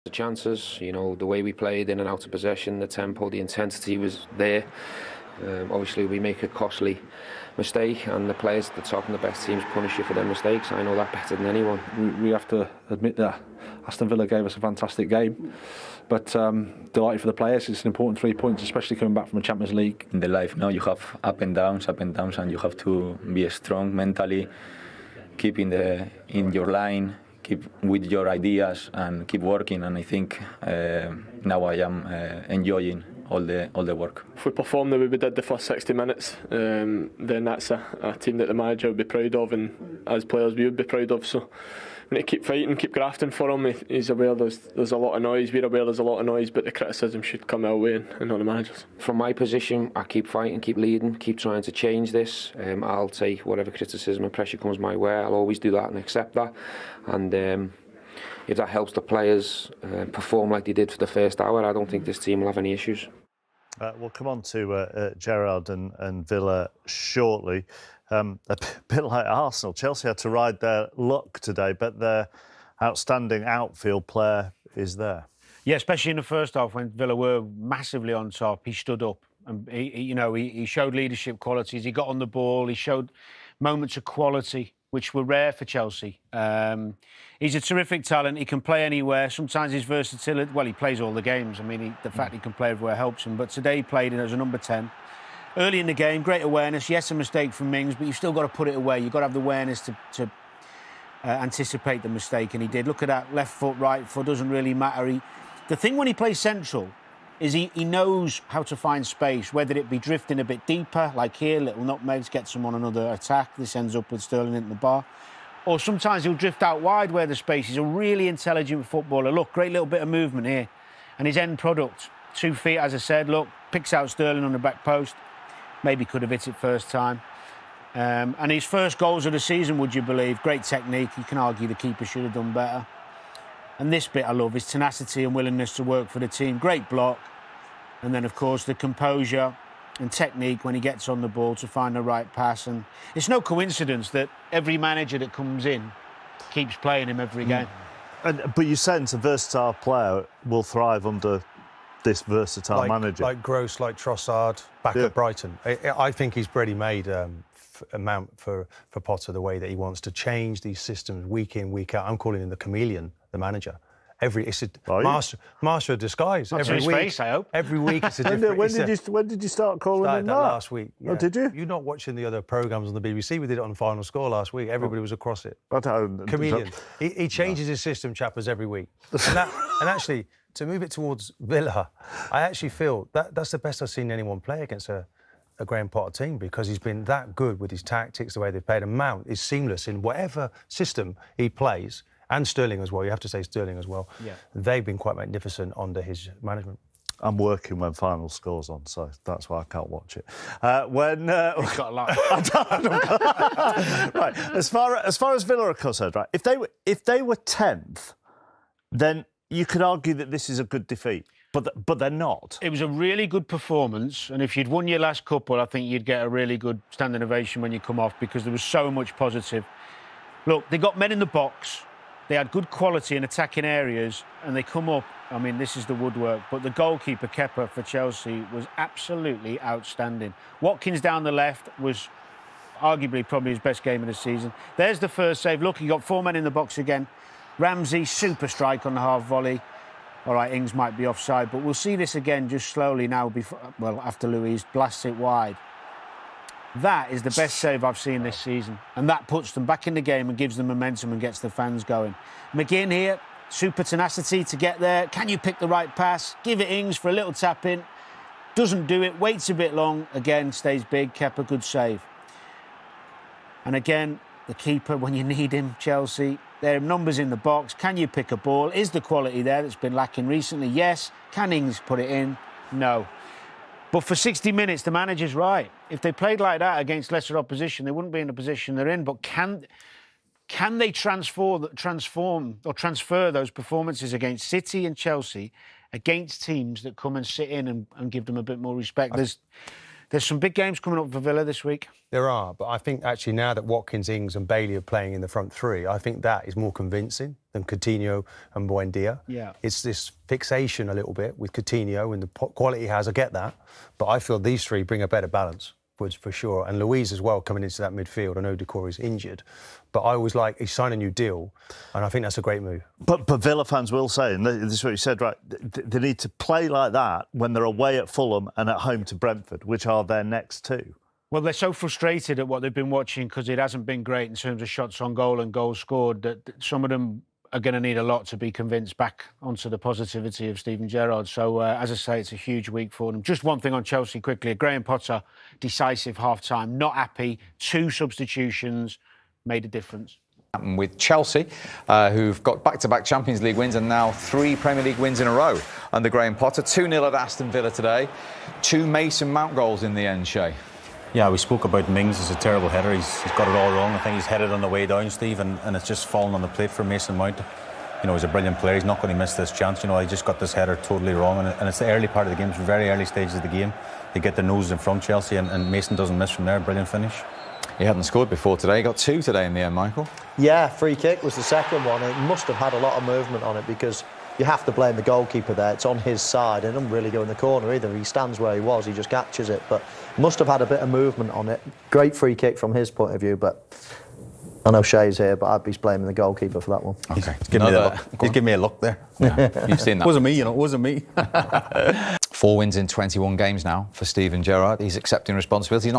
The chances, you know, the way we played in and out of possession, the tempo, the intensity was there. Obviously we make a costly mistake and the players at the top and the best teams punish you for their mistakes. I know that better than anyone. We have to admit that Aston Villa gave us a fantastic game, but delighted for the players. It's an important 3 points, especially coming back from a Champions League. In the life, you have up and downs, and you have to be strong mentally, keep in your line, keep with your ideas and keep working. And I think now I am enjoying all the work. If we perform the way we did the first 60 minutes, then that's a team that the manager would be proud of, and as players we would be proud of. So we need to keep fighting, keep grafting for him. He's aware there's a lot of noise, we're aware there's a lot of noise, but the criticism should come our way and not the manager's. From my position, I keep fighting, keep leading, keep trying to change this. I'll take whatever criticism and pressure comes my way. I'll always do that and accept that. And if that helps the players perform like they did for the first hour, I don't think this team will have any issues. We'll come on to Gerrard and Villa shortly. A bit like Arsenal, Chelsea had to ride their luck today, but their outstanding outfield player is there. Yeah, especially in the first half when Villa were massively on top. He stood up and he showed leadership qualities. He got on the ball. He showed moments of quality which were rare for Chelsea. He's a terrific talent. He can play anywhere. Sometimes his versatility, well, he plays all the games. I mean, the fact he can play everywhere helps him. But today he played as a number 10. Early in the game, great awareness. Yes, a mistake from Mings, but you've still got to put it away. You've got to have the awareness to anticipate the mistake, and he did. Look at that, left foot, right foot, doesn't really matter. The thing when he plays central is he knows how to find space, whether it be drifting a bit deeper, like here, little nutmegs, gets him on another attack. This ends up with Sterling into the bar. Or sometimes he'll drift out wide where the space. He's a really intelligent footballer. Look, great little bit of movement here. And his end product, 2 feet, as I said, look, picks out Sterling on the back post. Maybe could have hit it first time. And his first goals of the season, would you believe? Great technique. You can argue the keeper should have done better. And this bit I love, his tenacity and willingness to work for the team. Great block. And then, of course, the composure and technique when he gets on the ball to find the right pass. And it's no coincidence that every manager that comes in keeps playing him every game. But you sense a versatile player will thrive under this versatile manager. Like Gross, like Trossard, back at Brighton. I think he's pretty made a mount for Potter, the way that he wants to change these systems week in, week out. I'm calling him the chameleon, the manager. It's a master of disguise. Not every to his week, face, I hope. Every week it's a different... when did you start calling him that? Last week. Yeah. Oh, did you? You're not watching the other programmes on the BBC. We did it on Final Score last week. Everybody was across it. Chameleon. He changes his system, chappers, every week. And actually, to move it towards Villa, I actually feel that's the best I've seen anyone play against a Graham Potter team, because he's been that good with his tactics, the way they've played. And Mount is seamless in whatever system he plays. And Sterling as well. You have to say Sterling as well. Yeah. They've been quite magnificent under his management. I'm working when Final Score's on, so that's why I can't watch it. He's got a lot. Right. As far as Villa are concerned, right? If they were 10th, then you could argue that this is a good defeat. But they're not. It was a really good performance, and if you'd won your last couple, I think you'd get a really good standing ovation when you come off, because there was so much positive. Look, they got men in the box. They had good quality in attacking areas, and they come up. I mean, this is the woodwork. But the goalkeeper, Kepa, for Chelsea, was absolutely outstanding. Watkins down the left was arguably probably his best game of the season. There's the first save. Look, he got 4 men in the box again. Ramsey, super strike on the half volley. All right, Ings might be offside, but we'll see this again just slowly now, after Luiz blasts it wide. That is the best save I've seen this season, and that puts them back in the game and gives them momentum and gets the fans going. McGinn here, super tenacity to get there. Can you pick the right pass? Give it Ings for a little tap in. Doesn't do it, waits a bit long. Again, stays big. Kepa, good save. And again, the keeper, when you need him, Chelsea. There are numbers in the box. Can you pick a ball? Is the quality there that's been lacking recently? Yes. Can Ings put it in? No. But for 60 minutes, the manager's right. If they played like that against lesser opposition, they wouldn't be in the position they're in. But can they transfer those performances against City and Chelsea against teams that come and sit in and give them a bit more respect? There's some big games coming up for Villa this week. There are, but I think actually now that Watkins, Ings and Bailey are playing in the front three, I think that is more convincing than Coutinho and Buendia. Yeah. It's this fixation a little bit with Coutinho and the quality he has, I get that, but I feel these three bring a better balance. For sure, and Louise as well coming into that midfield. I know Decore's injured, but I always like he's signed a new deal, and I think that's a great move. But Villa fans will say, and this is what you said, right? They need to play like that when they're away at Fulham and at home to Brentford, which are their next two. Well, they're so frustrated at what they've been watching because it hasn't been great in terms of shots on goal and goals scored that some of them are going to need a lot to be convinced back onto the positivity of Steven Gerrard. So, as I say, it's a huge week for them. Just one thing on Chelsea quickly. Graham Potter, decisive half-time, not happy. 2 substitutions made a difference. With Chelsea, who've got back-to-back Champions League wins and now 3 Premier League wins in a row under Graham Potter. 2-0 at Aston Villa today. 2 Mason Mount goals in the end, Shay. Yeah, we spoke about Mings as a terrible header. He's got it all wrong. I think he's headed on the way down, Steve, and it's just fallen on the plate for Mason Mount. You know, he's a brilliant player. He's not going to miss this chance. You know, he just got this header totally wrong, and it's the early part of the game. It's very early stages of the game. They get their noses in front, Chelsea, and Mason doesn't miss from there. Brilliant finish. He hadn't scored before today. He got 2 today in the end, Michael. Yeah, free kick was the second one. It must have had a lot of movement on it because you have to blame the goalkeeper there. It's on his side. It doesn't really go in the corner either. He stands where he was. He just catches it. But must have had a bit of movement on it. Great free kick from his point of view. But I know Shay's here, but I'd be blaming the goalkeeper for that one. Okay. He's giving me a look there. Yeah, you've seen that. It wasn't me, you know. It wasn't me. 4 wins in 21 games now for Steven Gerrard. He's accepting responsibility.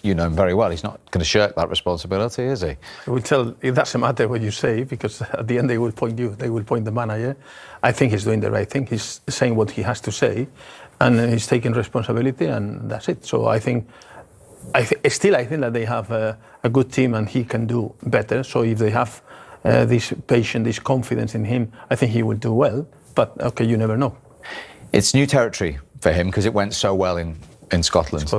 You know him very well. He's not going to shirk that responsibility, is he? It doesn't matter what you say because at the end they will point you. They will point the manager. I think he's doing the right thing. He's saying what he has to say, and he's taking responsibility, and that's it. So I think that they have a good team, and he can do better. So if they have this patience, this confidence in him, I think he will do well. But okay, you never know. It's new territory for him because it went so well in Scotland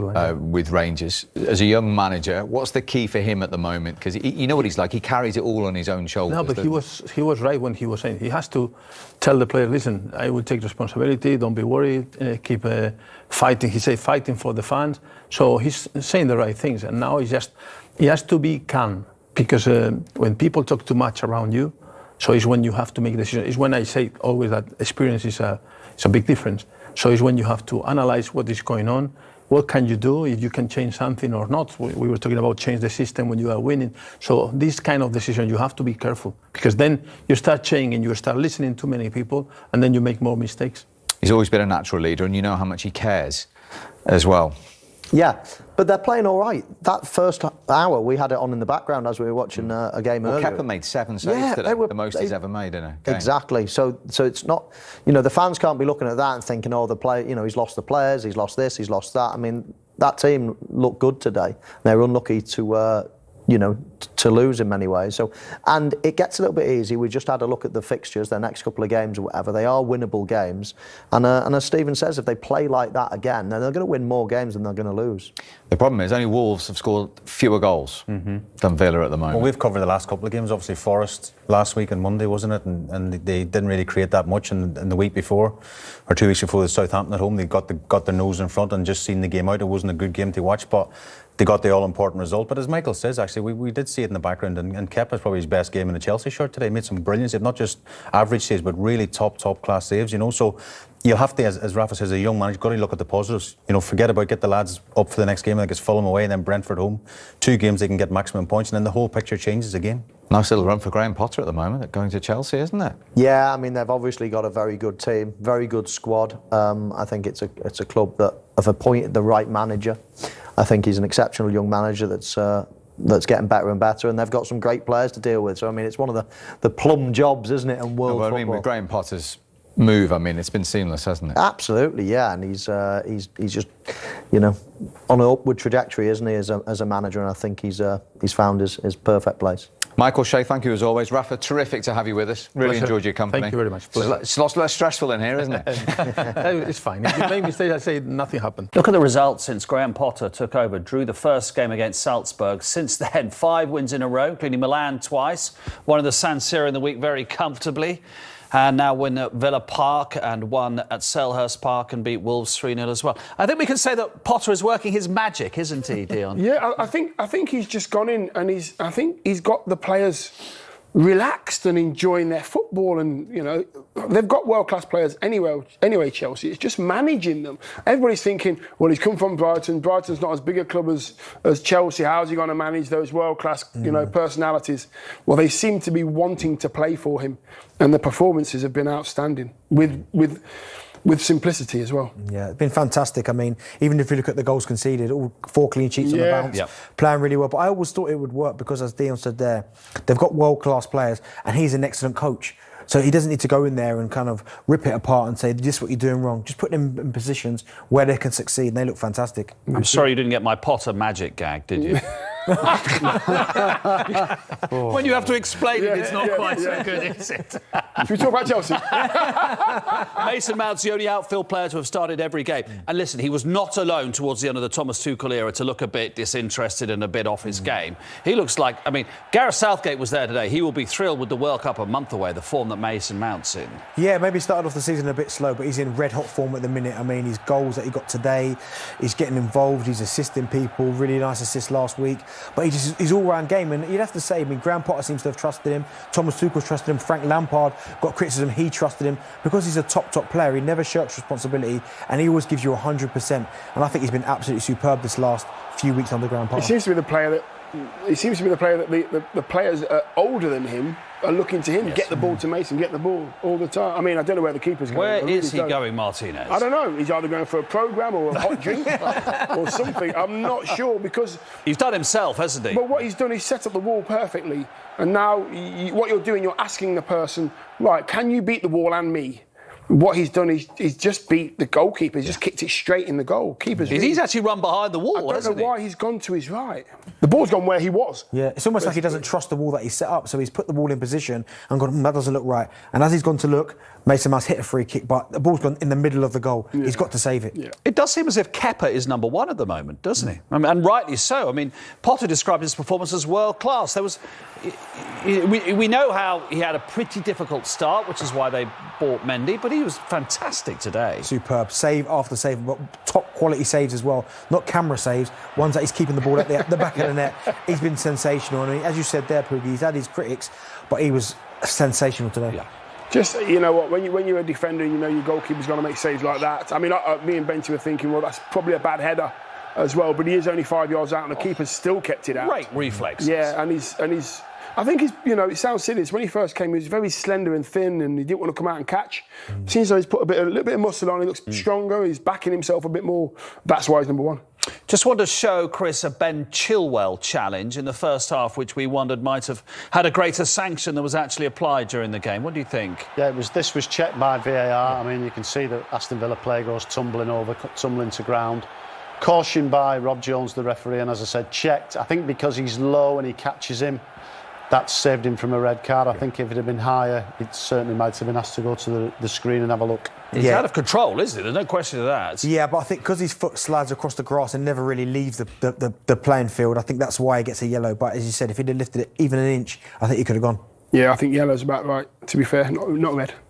with Rangers. As a young manager, what's the key for him at the moment? Because you know what he's like. He carries it all on his own shoulders. No, but he was right when he was saying he has to tell the player, listen, I will take responsibility. Don't be worried. Keep fighting. He said fighting for the fans. So he's saying the right things. And now he has to be calm because when people talk too much around you, so it's when you have to make decisions. It's when I say always that experience is a big difference. So it's when you have to analyze what is going on. What can you do if you can change something or not? We were talking about change the system when you are winning. So this kind of decision, you have to be careful because then you start changing, you start listening to many people, and then you make more mistakes. He's always been a natural leader, and you know how much he cares as well. Yeah, but they're playing all right. That first hour, we had it on in the background as we were watching a game earlier. Kepa made 7 saves today, the most he's ever made in a game. Exactly. So it's not, you know, the fans can't be looking at that and thinking, oh, the player, you know, he's lost the players, he's lost this, he's lost that. I mean, that team looked good today. They're unlucky to, you know, to lose in many ways. So, and it gets a little bit easy. We just had a look at the fixtures, their next couple of games or whatever. They are winnable games. And as Stephen says, if they play like that again, then they're going to win more games than they're going to lose. The problem is only Wolves have scored fewer goals than Villa at the moment. Well, we've covered the last couple of games. Obviously, Forest last week and Monday, wasn't it? And they didn't really create that much. And the week before, or 2 weeks before, the Southampton at home, they got their nose in front and just seen the game out. It wasn't a good game to watch, but they got the all-important result. But as Michael says, actually, we did see it in the background, and Kepa's probably his best game in the Chelsea shirt today. He made some brilliant saves, not just average saves, but really top-class saves, you know. So you'll have to, as Rafa says, as a young manager, you've got to look at the positives. You know, forget about get the lads up for the next game. I think it's Fulham away and then Brentford home. 2 games they can get maximum points, and then the whole picture changes again. Nice little run for Graham Potter at the moment, going to Chelsea, isn't it? Yeah, I mean, they've obviously got a very good team, very good squad. I think it's a club that have appointed the right manager. I think he's an exceptional young manager that's getting better and better, and they've got some great players to deal with. So, I mean, it's one of the plum jobs, isn't it, in world football. I mean, with Graham Potter's move, I mean, it's been seamless, hasn't it? Absolutely, yeah, and he's just, you know, on an upward trajectory, isn't he, as a manager, and I think he's found his perfect place. Michael, Shay, thank you as always. Rafa, terrific to have you with us. Really enjoyed your company. Thank you very much. It's a lot less stressful in here, isn't it? It's fine. If you make mistakes, I say nothing happened. Look at the results since Graham Potter took over. Drew the first game against Salzburg. Since then, 5 wins in a row, including Milan twice. Won in the San Siro in the week very comfortably. and now win at Villa Park and won at Selhurst Park and beat Wolves 3-0 as well. I think we can say that Potter is working his magic, isn't he, Dion? Yeah, I think he's just gone in and I think he's got the players relaxed and enjoying their football, and they've got world-class players anyway, Chelsea. It's just managing them. Everybody's thinking, well, he's come from Brighton. Brighton's not as big a club as Chelsea. How's he going to manage those world-class personalities? Well, they seem to be wanting to play for him, and the performances have been outstanding with simplicity as well. Yeah, it's been fantastic. I mean, even if you look at the goals conceded, all 4 clean sheets on the bounce, playing really well. But I always thought it would work because, as Dion said there, they've got world-class players and he's an excellent coach. So he doesn't need to go in there and kind of rip it apart and say, this is what you're doing wrong. Just put them in positions where they can succeed, and they look fantastic. I'm sorry you didn't get my Potter magic gag, did you? When you have to explain it, it's not quite so good, is it? Should we talk about Chelsea? Mason Mount's the only outfield player to have started every game. And listen, he was not alone towards the end of the Thomas Tuchel era to look a bit disinterested and a bit off his game. He looks like, I mean, Gareth Southgate was there today. He will be thrilled with the World Cup a month away, the form that Mason Mount's in. Yeah, maybe he started off the season a bit slow, but he's in red-hot form at the minute. I mean, his goals that he got today, he's getting involved, he's assisting people, really nice assist last week. But he's all-round game, and you'd have to say, I mean, Graham Potter seems to have trusted him, Thomas Tuchel trusted him, Frank Lampard got criticism, he trusted him. Because he's a top player, he never shirks responsibility, and he always gives you 100%. And I think he's been absolutely superb this last few weeks under Graham Potter. He seems to be the player that the players older than him are looking to him. Yes. Get the ball to Mason, get the ball all the time. I mean, I don't know where the keeper's going. Where is he going, Martinez? I don't know. He's either going for a programme or a hot drink or something. I'm not sure, because he's done himself, hasn't he? But what he's done is set up the wall perfectly. And now what you're doing, you're asking the person, right, can you beat the wall and me? What he's done is he's just beat the goalkeeper. He's just kicked it straight in the goal. He's actually run behind the wall, hasn't he? I don't know why he's gone to his right. The ball's gone where he was. Yeah, it's almost like he doesn't trust the wall that he's set up, so he's put the ball in position and gone, that doesn't look right. And as he's gone to look, Mason Mount's hit a free kick, but the ball's gone in the middle of the goal. Yeah. He's got to save it. Yeah. It does seem as if Kepa is number one at the moment, doesn't he? I mean, and rightly so. I mean, Potter described his performance as world-class. We know how he had a pretty difficult start, which is why they bought Mendy, but he was fantastic today. Superb. Save after save, but top quality saves as well. Not camera saves, ones that he's keeping the ball at the back of the net. He's been sensational. I mean, as you said there, Poogie, he's had his critics, but he was sensational today. Yeah. Just, you know what, when you're a defender and you know your goalkeeper's going to make saves like that, I mean, me and Benty were thinking, well, that's probably a bad header as well, but he is only 5 yards out and the keeper's still kept it out. Great reflex. Yeah, and he's I think he's, it sounds silly. When he first came, he was very slender and thin, and he didn't want to come out and catch. Seems like he's put a little bit of muscle on. He looks stronger. He's backing himself a bit more. That's why he's number one. Just want to show Chris a Ben Chilwell challenge in the first half, which we wondered might have had a greater sanction than was actually applied during the game. What do you think? Yeah, this was checked by VAR. I mean, you can see that Aston Villa player goes tumbling to ground. Caution by Rob Jones, the referee, and as I said, checked. I think because he's low and he catches him, that saved him from a red card. I think if it had been higher, it certainly might have been asked to go to the screen and have a look. He's out of control, isn't he? There's no question of that. Yeah, but I think because his foot slides across the grass and never really leaves the playing field, I think that's why he gets a yellow. But as you said, if he'd have lifted it even an inch, I think he could have gone. Yeah, I think yellow's about right, to be fair, not red.